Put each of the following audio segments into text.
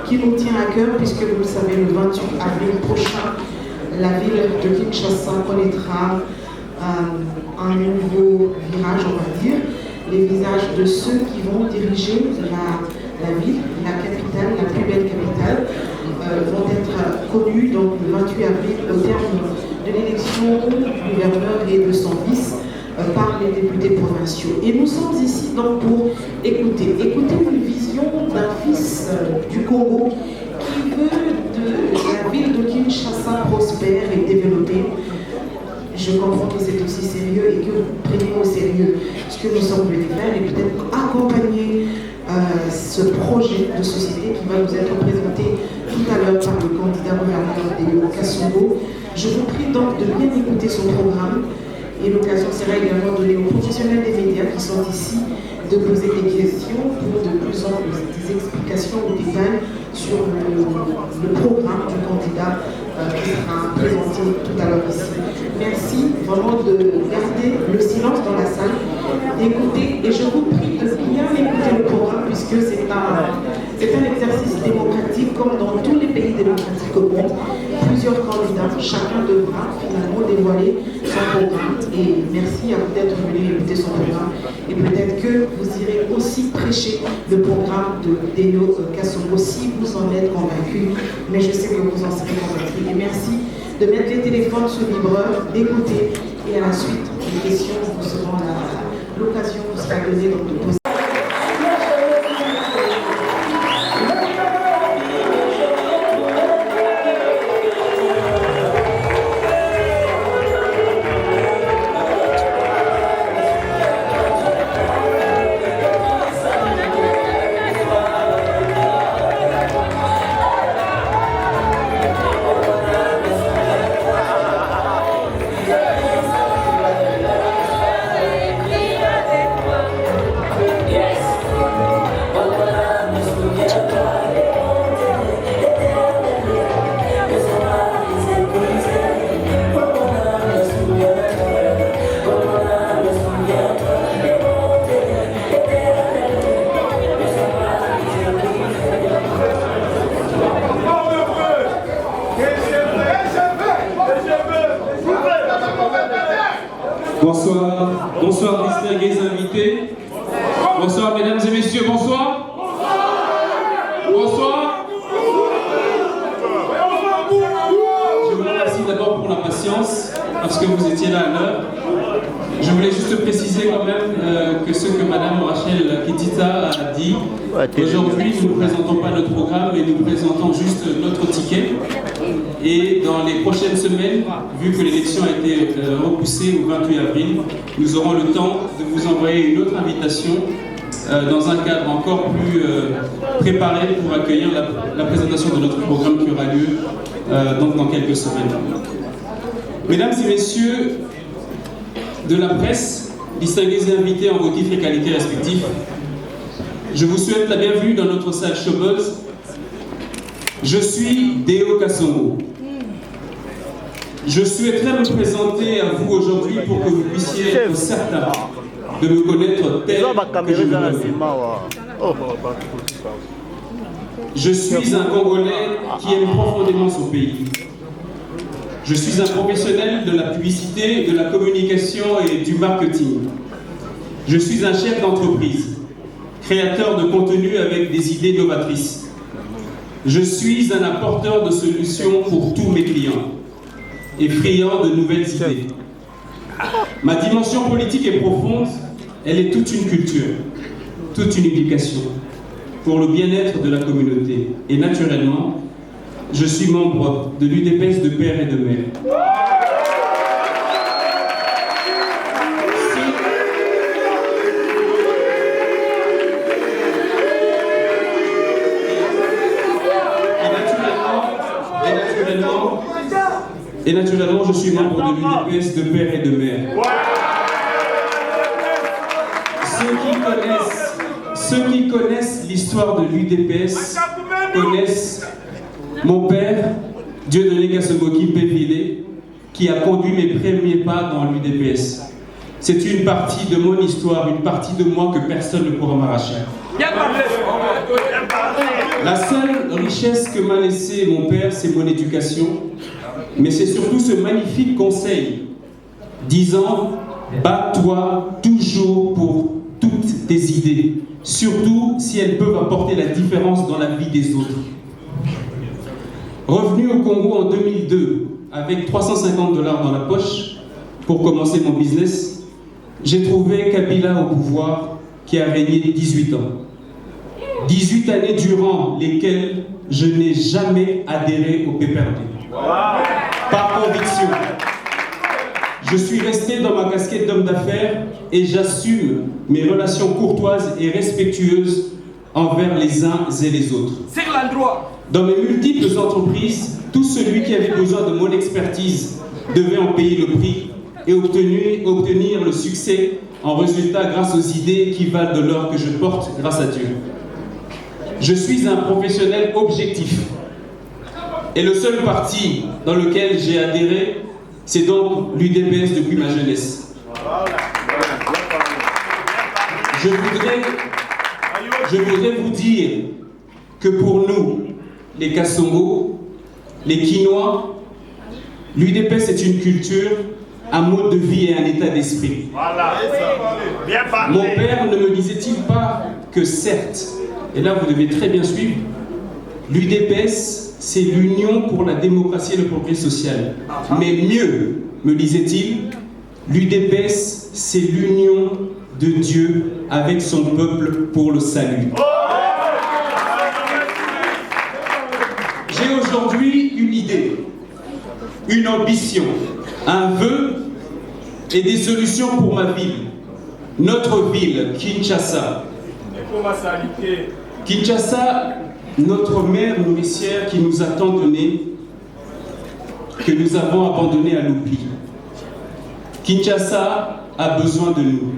Qui nous tient à cœur, puisque vous le savez, le 28 avril prochain, la ville de Kinshasa connaîtra un nouveau virage, on va dire. Les visages de ceux qui vont diriger la ville, la capitale, la plus belle capitale, vont être connus donc, le 28 avril au terme de l'élection du gouverneur et de son vice par les députés provinciaux. Et nous sommes ici donc pour écouter une vision d'un fils du Congo qui veut de la ville de Kinshasa prospère et développée. Je comprends que c'est aussi sérieux et que vous prenez au sérieux ce que nous sommes venus faire et peut-être accompagner ce projet de société qui va vous être présenté tout à l'heure par le candidat gouverneur Déo Kassongo. Je vous prie donc de bien écouter son programme. Et l'occasion sera également donnée aux professionnels des médias qui sont ici de poser des questions pour de plus en plus des explications au détail sur le programme du candidat qui sera présenté tout à l'heure ici. Merci vraiment de garder le silence dans la salle, d'écouter, et je vous prie de bien écouter le programme puisque c'est un exercice démocratique comme dans tous les pays démocratiques au monde. Plusieurs candidats, chacun devra finalement dévoiler son programme. Et merci à vous d'être venus écouter son programme. Et peut-être que vous irez aussi prêcher le programme de Déo Kassongo si vous en êtes convaincus. Mais je sais que vous en serez convaincus. Et merci de mettre les téléphones sous vibreur, d'écouter. Et à la suite, les questions vous seront l'occasion vous sera donnée de poser. Bonsoir, bonsoir distingués invités. Bonsoir mesdames et messieurs, bonsoir. Bonsoir. Je vous remercie d'abord pour la patience, parce que vous étiez là à l'heure. Je voulais juste préciser quand même que ce que Madame Rachel Kitita a dit, aujourd'hui nous ne présentons pas notre programme, mais nous présentons juste notre ticket. Et dans les prochaines semaines, vu que l'élection a été repoussée au 28 avril, nous aurons le temps de vous envoyer une autre invitation dans un cadre encore plus préparé pour accueillir la présentation de notre programme qui aura lieu donc dans quelques semaines. Mesdames et messieurs de la presse, distingués et invités en vos titres et qualités respectifs, je vous souhaite la bienvenue dans notre salle Showbuzz. Je suis Déo Kassongo. Je souhaiterais me présenter à vous aujourd'hui pour que vous puissiez être certains de me connaître tel que je me nomme. Je suis un Congolais qui aime profondément son pays. Je suis un professionnel de la publicité, de la communication et du marketing. Je suis un chef d'entreprise, créateur de contenu avec des idées novatrices. Je suis un apporteur de solutions pour tous mes clients et friand de nouvelles idées. Ma dimension politique est profonde, elle est toute une culture, toute une éducation pour le bien-être de la communauté. Et naturellement, je suis membre de l'UDPS de père et de mère. Et naturellement, je suis membre de l'UDPS de père et de mère. Ceux qui connaissent l'histoire de l'UDPS connaissent mon père, Dieudonné Kassoboki Mpevile, qui a conduit mes premiers pas dans l'UDPS. C'est une partie de mon histoire, une partie de moi que personne ne pourra m'arracher. La seule richesse que m'a laissé mon père, c'est mon éducation, mais c'est surtout ce magnifique conseil disant « Bats-toi toujours pour toutes tes idées, surtout si elles peuvent apporter la différence dans la vie des autres. » Revenu au Congo en 2002, avec 350 $ dans la poche pour commencer mon business, j'ai trouvé Kabila au pouvoir qui a régné 18 ans. 18 années durant lesquelles je n'ai jamais adhéré au PPRD. Par conviction. Je suis resté dans ma casquette d'homme d'affaires et j'assume mes relations courtoises et respectueuses envers les uns et les autres. C'est l'endroit. Dans mes multiples entreprises, tout celui qui avait besoin de mon expertise devait en payer le prix et obtenir le succès en résultat grâce aux idées qui valent de l'or que je porte grâce à Dieu. Je suis un professionnel objectif. Et le seul parti dans lequel j'ai adhéré, c'est donc l'UDPS depuis ma jeunesse. Je voudrais vous dire que pour nous, les Kassongo, les Kinois, l'UDPS est une culture, un mode de vie et un état d'esprit. Mon père ne me disait-il pas que certes, et là vous devez très bien suivre, l'UDPS c'est l'union pour la démocratie et le progrès social. Mais mieux, me disait-il, l'UDPS c'est l'union de Dieu avec son peuple pour le salut. J'ai aujourd'hui une idée, une ambition, un vœu et des solutions pour ma ville. Notre ville, Kinshasa. Kinshasa, notre mère nourricière qui nous a tant donné, que nous avons abandonné à l'oubli. Kinshasa a besoin de nous.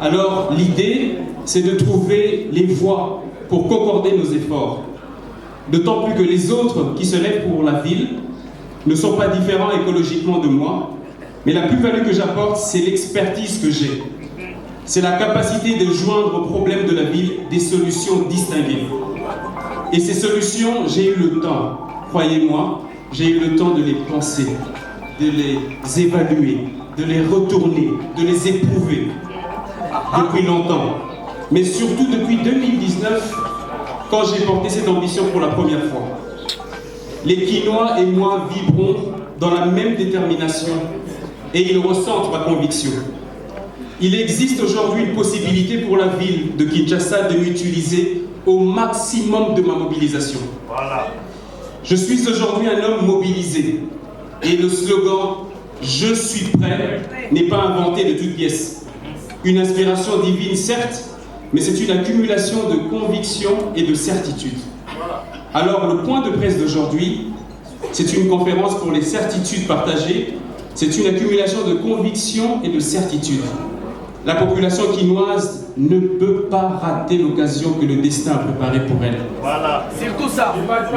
Alors l'idée, c'est de trouver les voies pour concorder nos efforts. D'autant plus que les autres qui se lèvent pour la ville ne sont pas différents écologiquement de moi, mais la plus-value que j'apporte, c'est l'expertise que j'ai. C'est la capacité de joindre aux problèmes de la ville des solutions distinguées. Et ces solutions, j'ai eu le temps, croyez-moi, j'ai eu le temps de les penser, de les évaluer, de les retourner, de les éprouver depuis longtemps. Mais surtout depuis 2019, quand j'ai porté cette ambition pour la première fois. Les Kinois et moi vibrons dans la même détermination et ils ressentent ma conviction. Il existe aujourd'hui une possibilité pour la ville de Kinshasa de m'utiliser au maximum de ma mobilisation. Je suis aujourd'hui un homme mobilisé et le slogan « Je suis prêt » n'est pas inventé de toutes pièces. Une inspiration divine certes, mais c'est une accumulation de convictions et de certitudes. Alors le point de presse d'aujourd'hui, c'est une conférence pour les certitudes partagées, c'est une accumulation de convictions et de certitudes. La population quinoise ne peut pas rater l'occasion que le destin a préparée pour elle. Voilà, c'est tout ça.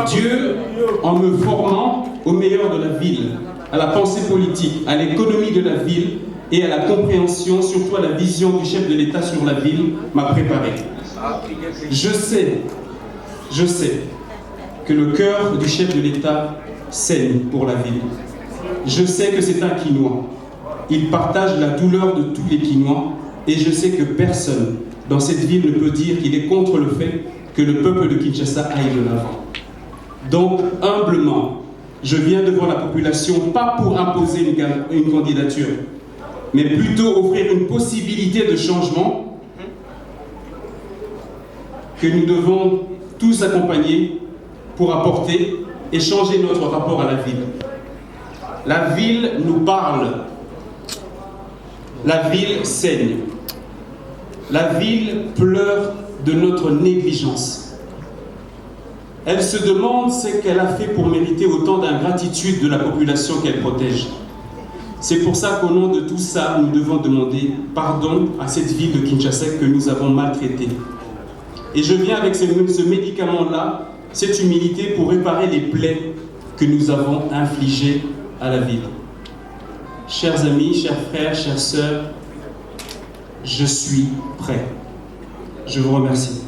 Dieu, en me formant au meilleur de la ville, à la pensée politique, à l'économie de la ville et à la compréhension, surtout à la vision du chef de l'État sur la ville, m'a préparé. Je sais que le cœur du chef de l'État saigne pour la ville. Je sais que c'est un Quinois. Il partage la douleur de tous les Quinois et je sais que personne dans cette ville ne peut dire qu'il est contre le fait que le peuple de Kinshasa aille de l'avant. Donc, humblement, je viens devant la population, pas pour imposer une candidature, mais plutôt offrir une possibilité de changement que nous devons tous accompagner pour apporter et changer notre rapport à la ville. La ville nous parle. La ville saigne. La ville pleure de notre négligence. Elle se demande ce qu'elle a fait pour mériter autant d'ingratitude de la population qu'elle protège. C'est pour ça qu'au nom de tout ça, nous devons demander pardon à cette ville de Kinshasa que nous avons maltraitée. Et je viens avec ce médicament-là, cette humilité pour réparer les plaies que nous avons infligées à la ville. Chers amis, chers frères, chères sœurs, je suis prêt. Je vous remercie.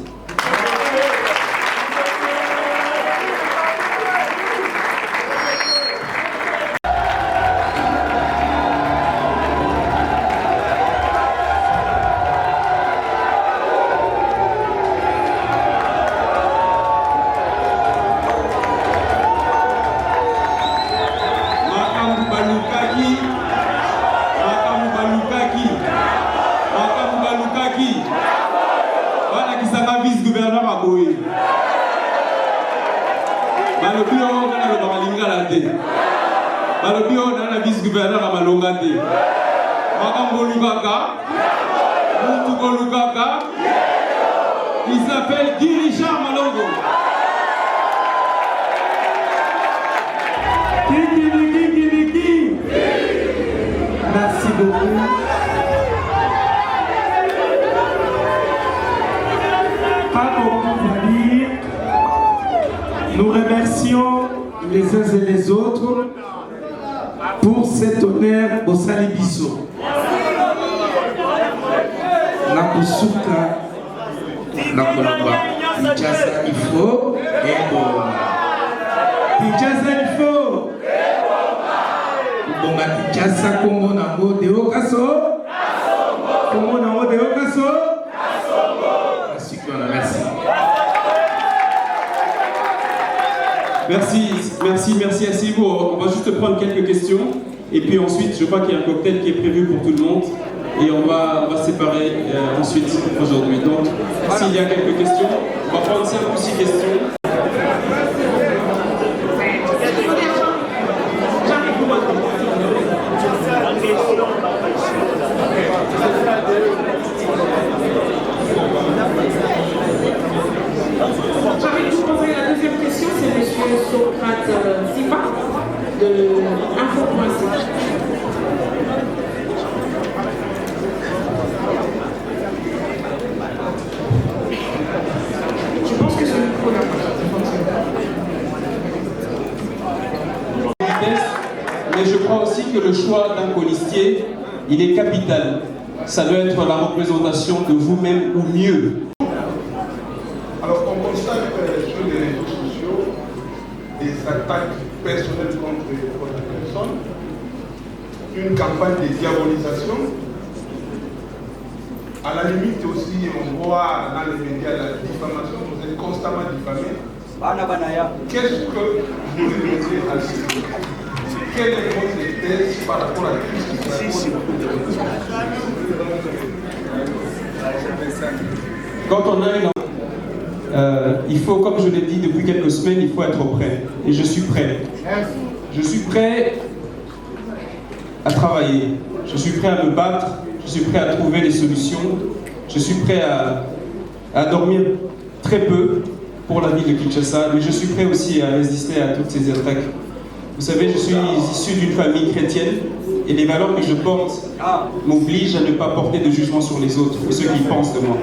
Il s'appelle Richard Malongo. Kiki. Merci beaucoup. Pas beaucoup à dire. Nous remercions les uns et les autres pour cet honneur au Salibiso. Nakusuka Nakolamba Kinshasa il faut et bon. Kinshasa il faut. Bonga Kinshasa Congo nango deo kaso. Congo nango deo kaso. Merci asseyez-vous. On va juste prendre quelques questions et puis ensuite je crois qu'il y a un cocktail qui est prévu pour tout le monde. Et on va se séparer ensuite aujourd'hui. Donc, s'il y a quelques questions, on va prendre 5 ou 6 questions. J'avais vous poser la deuxième question, c'est M. Socrate Zipa de Info.c. Mais je crois aussi que le choix d'un colistier, il est capital. Ça doit être la représentation de vous-même ou mieux. Alors on constate sur les réseaux sociaux des attaques personnelles contre votre personne, une campagne de diabolisation. À la limite aussi, on voit dans les médias la diffamation, vous êtes constamment diffamé. Qu'est-ce que vous répondez à ce? Quelle est votre thèse par rapport à tout ce qui se passe? Quand on a il faut, comme je l'ai dit depuis quelques semaines, il faut être prêt. Et je suis prêt. Je suis prêt à travailler. Je suis prêt à me battre. Je suis prêt à trouver des solutions. Je suis prêt à dormir très peu pour la ville de Kinshasa, mais je suis prêt aussi à résister à toutes ces attaques. Vous savez, je suis issu d'une famille chrétienne et les valeurs que je porte m'obligent à ne pas porter de jugement sur les autres et ceux qui pensent de moi.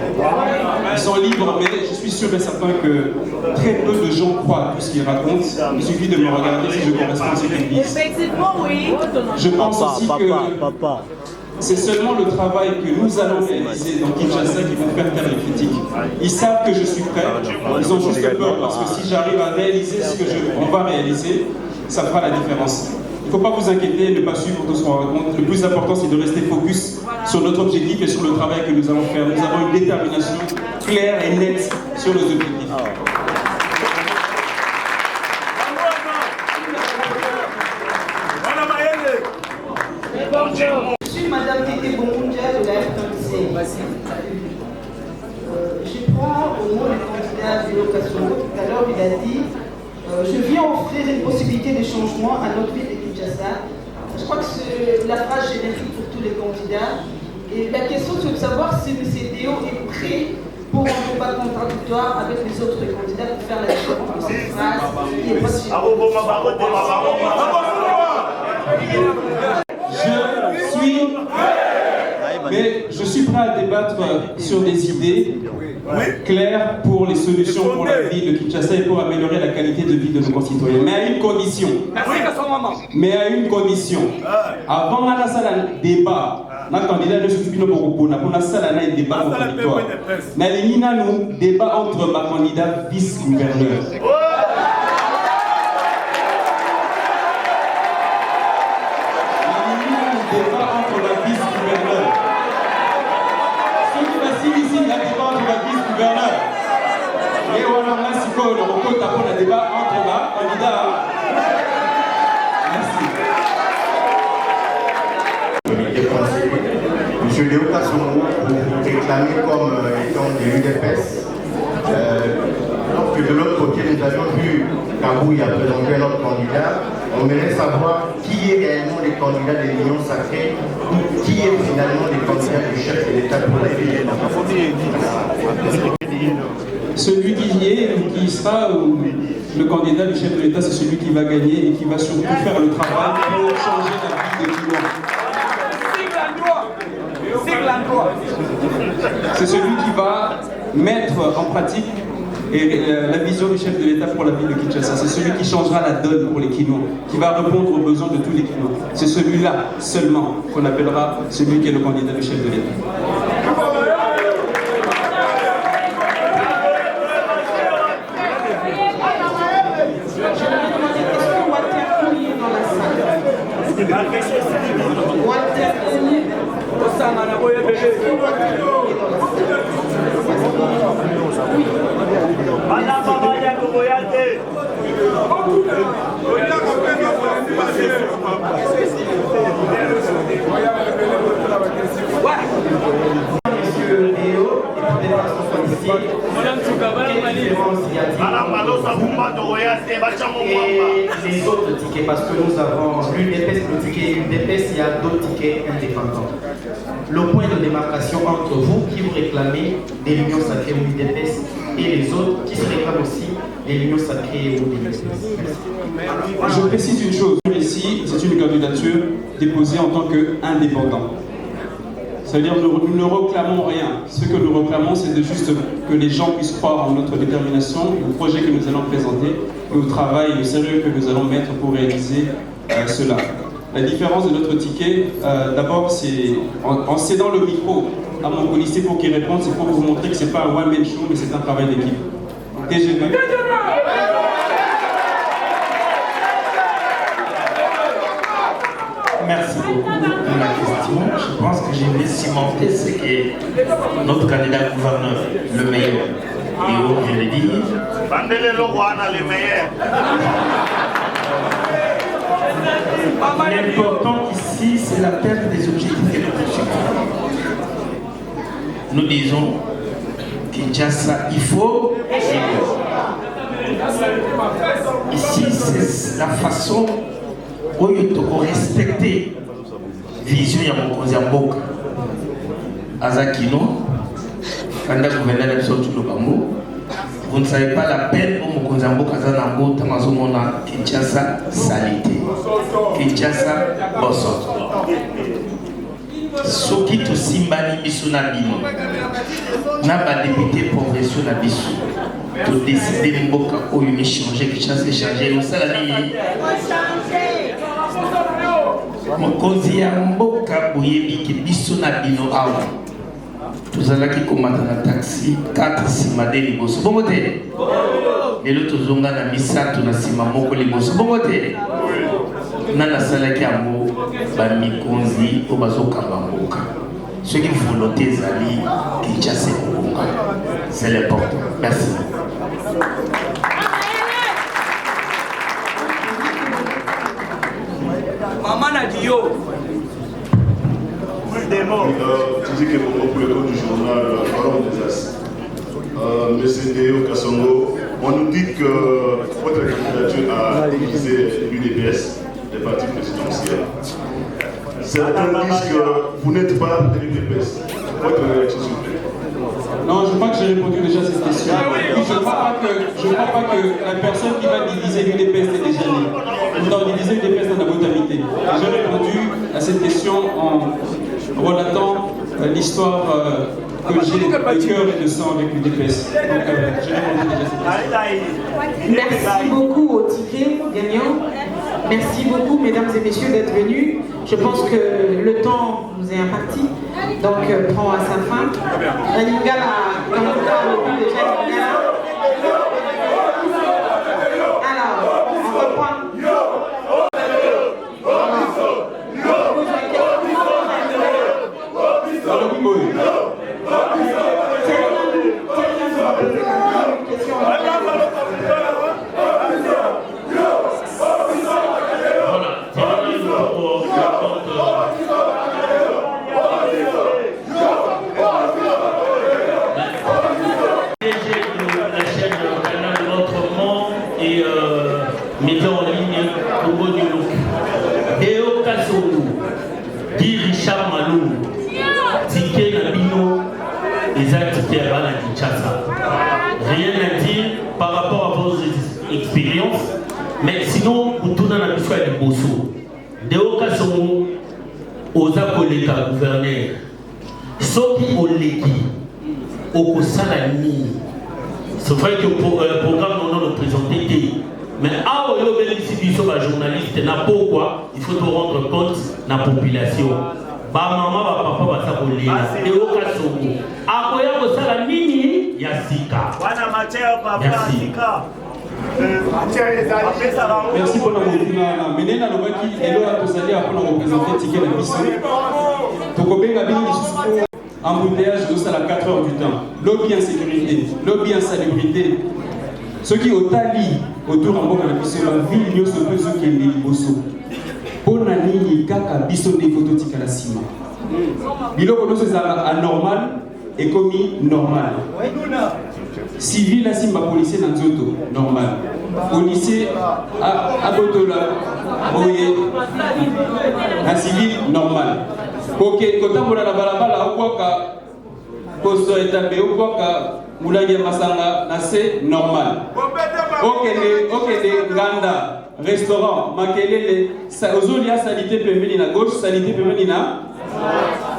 Ils sont libres, mais je suis sûr et certain que très peu de gens croient à tout ce qu'ils racontent. Il suffit de me regarder si je corresponds à ce qu'ils disent. Effectivement, oui. Je pense aussi que c'est seulement le travail que nous allons réaliser dans Kinshasa qui vont faire taire les critiques. Ils savent que je suis prêt, ils ont juste peur parce que si j'arrive à réaliser ce qu'on va réaliser, ça fera la différence. Il ne faut pas vous inquiéter, ne pas suivre tout ce qu'on raconte. Le plus important, c'est de rester focus sur notre objectif et sur le travail que nous allons faire. Nous avons une détermination claire et nette sur nos objectifs. Je suis Madame Tété Bongundia de la RTC. Je prends au nom du candidat Vilo Kassongo. Tout à l'heure, il a dit je viens offrir une possibilité de changement à notre ville de Kinshasa. Je crois que c'est la phrase générique pour tous les candidats. Et la question, c'est de savoir si M. Déo est prêt pour un combat contre contradictoire avec les autres candidats pour faire la différence de cette phrase qui est pas je suis prêt à débattre sur des idées claires pour les solutions pour la ville de Kinshasa et pour améliorer la qualité de vie de nos concitoyens. Mais à une condition. Avant la salle débat, le candidat de Soufino Bokopona, pour la salle un débat contradictoire. Mais il y a un débat entre ma candidat vice-gouverneur. Monsieur Léo Kasongo, vous réclamez comme étant de l'UDPS. Alors que de l'autre côté, nous avions vu Kabouy a présenté un autre candidat. On aimerait savoir qui est réellement les candidats de l'Union sacrée ou qui est finalement les candidats du chef de l'État pour la ville. Celui qui y est ou qui sera le candidat du chef de l'État, c'est celui qui va gagner et qui va surtout faire le travail pour changer la vie des clients. C'est celui qui va mettre en pratique la vision du chef de l'État pour la ville de Kinshasa. C'est celui qui changera la donne pour les Kinois, qui va répondre aux besoins de tous les Kinois. C'est celui-là seulement qu'on appellera celui qui est le candidat du chef de l'État. Et les autres tickets, parce que nous avons l'UDPS, le ticket UDPS, il y a d'autres tickets indépendants. Le point de démarcation entre vous qui vous réclamez des l'Union sacrée ou l'UDPS et les autres qui se réclament aussi des l'Union sacrée ou de l'UDPS. Je précise une chose, ici c'est une candidature déposée en tant qu'indépendant. C'est-à-dire que nous ne réclamons rien. Ce que nous réclamons, c'est juste que les gens puissent croire en notre détermination, au projet que nous allons présenter et au travail et au sérieux que nous allons mettre pour réaliser cela. La différence de notre ticket, d'abord, c'est en cédant le micro à mon policier pour qu'il réponde, c'est pour vous montrer que ce n'est pas un one-man show, mais c'est un travail d'équipe. TGV. Merci beaucoup pour la question. Je pense que j'ai vais cimenter ce que notre candidat gouverneur, le meilleur. Et je l'ai dit. L'important ici, c'est l'atteinte des objectifs que nous poursuivons. Nous disons Kinshasa, il faut. Ici, c'est la façon où il faut respecter la vision de Mokonzi Mboka. Azakino, quand vous ne savez pas la peine où Mokonzi Mboka Zanambo, Tamazomona, Kinshasa, salité. Kinshasa, Bosot. Soki to simbani biso na bino. Na ba député progression na biso. To décider Mboka oyo ni changer Kinshasa changer au salami. Mokonzi ya Mboka boyebi ke biso na bino awa. Tozalaki komata na taxi 4 sima de liboso. Bongo te. Lelo tozonga na misato na sima moko liboso. Bongo te. Nana salaki yango bamikonzi po bazokamba mboka. Soki volonté ezali Kinshasa ekokonga. C'est l'important. Merci. Maman Nadio. Tu dis que pour le compte du journal Parole des As. Monsieur Léo Kasongo, on nous dit que votre candidature a divisé l'UDPS, le parti présidentiel. Certains disent que vous n'êtes pas de l'UDPS. Votre réaction s'il vous plaît. Non, je crois que j'ai répondu déjà à cette question. crois pas que la personne qui va diviser l'UDPS est déjà née. Nous avons divisé l'UDPS dans la brutalité. J'ai répondu à cette question en relatant l'histoire que j'ai de cœur et de sang avec l'UDPS. Donc, j'ai répondu déjà à cette question. Merci beaucoup au ticket gagnant. Merci beaucoup, mesdames et messieurs, d'être venus. Je pense que le temps nous est imparti, donc prend à sa fin. La Lingala, comme on parle déjà, alors, on reprend. Mettons en ligne Congo New Deo Kasongo, dit Richard Malou, ticket Nabino, les tickets à la Kinshasa. Rien à dire par rapport à vos expériences, mais sinon, vous tournez la mission avec Bosso. Deo Kasongo, aux collègues gouverneurs, sauf aux légis, au Salani. C'est vrai que pour le programme, on a représenté. Mais à la journaliste, pourquoi il faut te rendre compte de la population. Maman, papa, va s'abonner. Et au cas où, après, il y a Sika. Merci pour la motivation. Mais nous avons dit que nous avons représenté Ticket la mission. Embouteillage de ça à 4 heures du temps. Lobby insécurité, lobby insalubrité. Ceux qui ont tali autour de la mission, la ville, nous sommes ceux qui sont bosso. Bonani, kaka, biso des photos tika la cima. Biloko nous c'est anormal et commis normal. Civil la simba policier dans Zoto, normal. Policier à Botola, Boye, un civil normal. Ok, quand on a la balabala, au quoi poste établi, au quoi Moulaya Masanga, c'est normal. Ok, Ganda, restaurant, Makelele, Ozolia, salité féminine à gauche, salité féminine à.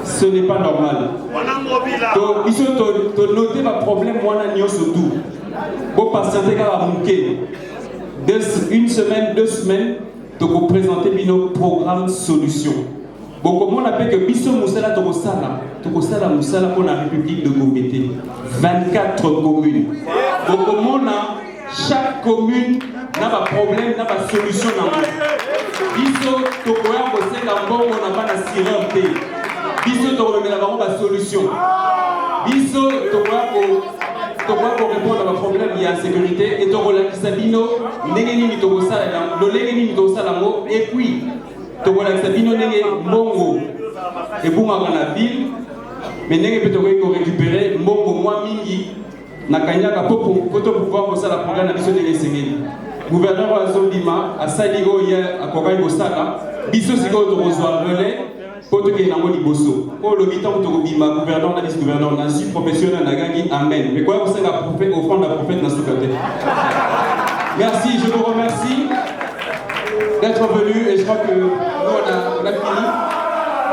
Ce n'est pas normal. Donc, il faut noter le problème, moi, surtout. Pour patienter à Mouké. Une semaine, 2 semaines, donc vous présentez nos programmes solutions. Bon, comment on appelle que Bisso Moussala Tokosala Moussala pour la République de Gomété. 24 communes. Donc, comment on a chaque commune n'a pas de problème, n'a pas de solution. Bisso Tokoya Moussala on n'a pas de sirène. Bisso Tokoya n'a pas de solution. Bisso Tokoya pour répondre à un problème il y a insécurité et Tokoya Kisabino, Neneni Tokosala, Loleni Tokosala, et puis. Tokola Sabino nenge mbongo et bunga dans la ville mais nenge peut récupérer mbongo moi mingi na kanyaka pour pouvoir poser la programme na biso de l'Esengeli. Gouverneur wa Zondima a sali hier à Kokai Bosaka biso siko to reçoit relais pour te que na ngoni bosso pour le bitan to bima gouverneur na vice-gouverneur na suis professionnel na gangi amen mais quoi vous la prophète offrande la prophète na soukaté. Merci, je vous remercie d'être venu et je crois que nous on a fini.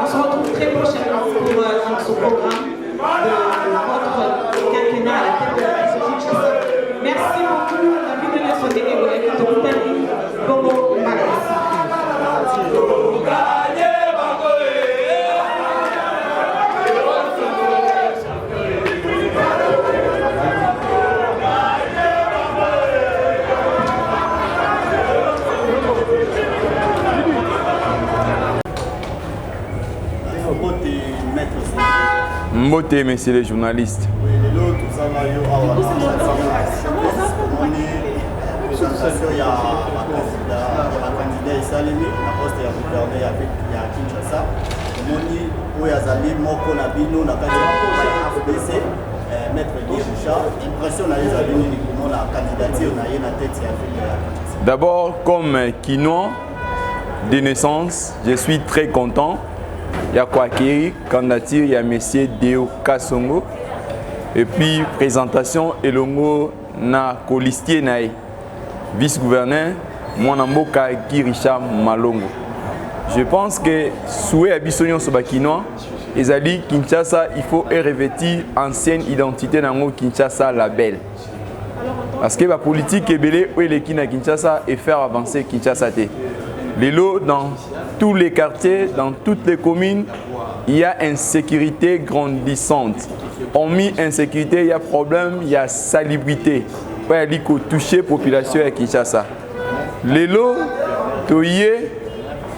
On se retrouve très prochainement pour ce programme de votre quinquennat à la tête de la Kinshasa. Merci beaucoup. La vie de notre délégué avec le Bongo Malassi. Mbote, messieurs les journalistes. D'abord, comme Kinois de naissance, je suis très content. Il y a quoi qui candidature, il y a M. Deo Kasongo. et puis présentation elongo na colistier nae vice-gouverneur Mwanamboka Guy Richard Malongo. Je pense que souhait à Bissonion Sobakinois, ils ont dit Kinshasa, il faut revêtir ancienne identité dans Kinshasa label. Parce que la politique est belle où il est à Kinshasa et faire avancer Kinshasa. Les lots dans tous les quartiers, dans toutes les communes, il y a insécurité grandissante. Hormis insécurité, il y a problème, il y a salubrité. Il y a toucher la population à Kinshasa. Les lots, toyé,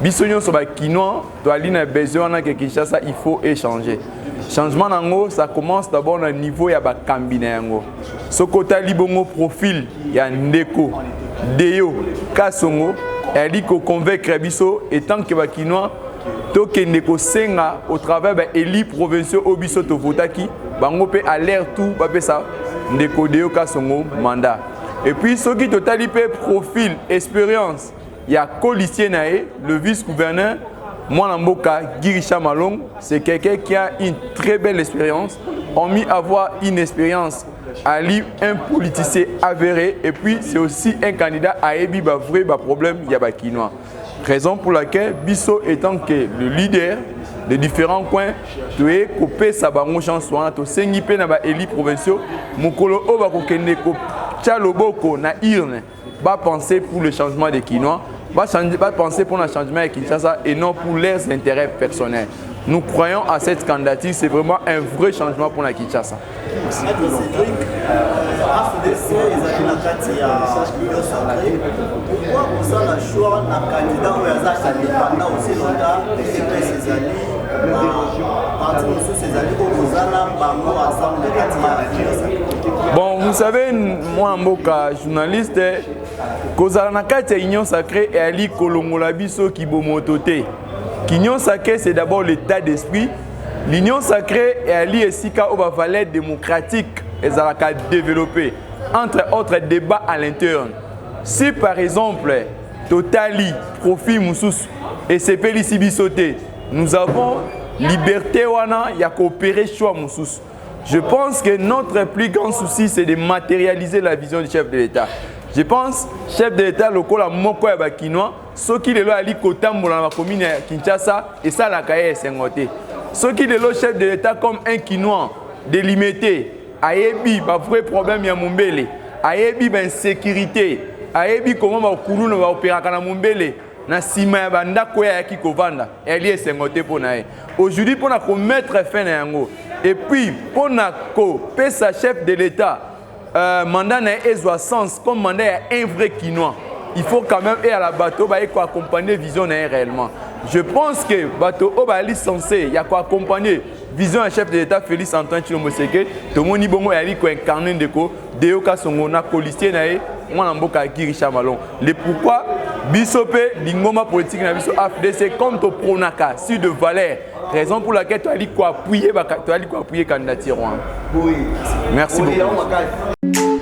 bisogno sur la quinoa, toaline a besoin que Kinshasa, il faut échanger. Changement nango, ça commence d'abord au niveau ya ba kambina yango. Sokota libongo profil ya ndeko, deyo, kasongo, elle dit qu'on convaincre biso et tant que ba quinoa, to ke ndeko senga au travers ba éli provinciaux au biso to votaki, bango pe alerte tout ba pe ça ndeko deyo kasongo mandat. Et puis, ceux qui totali profil, expérience, il y a Colistier Nae, le vice-gouverneur, Mwanamboka Guy Richard Malongo, c'est quelqu'un qui a une très belle expérience, on mis avoir une expérience à lire un politicien avéré, et puis c'est aussi un candidat à Ebi, vrai problème, il y a Bakinois. Raison pour laquelle Bisso étant que le leader de différents coins, tu es coupé sa bango chance, tu es sengipe na ba éli provinciaux, mukolo oba kokende ko Tchaloboko na irne, va penser pour le changement des Kinois, va penser pour le changement de Kinshasa et non pour leurs intérêts personnels. Nous croyons à cette candidature, c'est vraiment un vrai changement pour la Kinshasa. Pourquoi vous avez choisi un candidat ou un indépendant aussi longtemps de ces années? Bon, vous savez, moi, Mboka, journaliste, Kozala na kati ya Union Sacrée et Ali Kolongola biso ki bomotote. L'Union Sacrée, c'est d'abord l'état d'esprit. L'Union Sacrée et Ali Esika au valeur démocratique et Zalaka développé, entre autres débats à l'interne. Si par exemple, Totali, Profil Moussous et CPLI Sibisoté, nous avons liberté wana ya coopérer choix Moussous. Je pense que notre plus grand souci, c'est de matérialiser la vision du chef de l'État. Je pense chef de l'État local à Moko ya Bakinois, ceux qui le ali kotambola na commune ya Kinshasa et ça la kaye sengoté. Ceux qui le chef de l'État comme un Kinois délimité, ayebi ba vrai problème ya Mumbele, ayebi ba insécurité, ayebi comment ba kulu na ba opéra kana Mumbele. Na sima ya bandako ya ki kovanda eli esengote pona ye aujourd'hui pona ko mettre fin na yango et puis pona ko pesa chef de l'État mandat na ezwa sens comme mandat ya un vrai Kinois. Il faut quand même et à la bateau ba ko accompagner vision na réellement. Je pense que bateau o ba licencié ya ko accompagner vision un chef de l'État Félix Antoine Tshilombo Seke to moni bongo ya li ko incarner ndeko deyoka songo na colistier na ye Mwanamboka Guy Richard Malongo. Le pourquoi Bisopé, l'ingoma politique na biso AFDC comme to pronaka sur de valeur. Raison pour laquelle tu as dit quoi appuyer candidature. Oui. Merci beaucoup.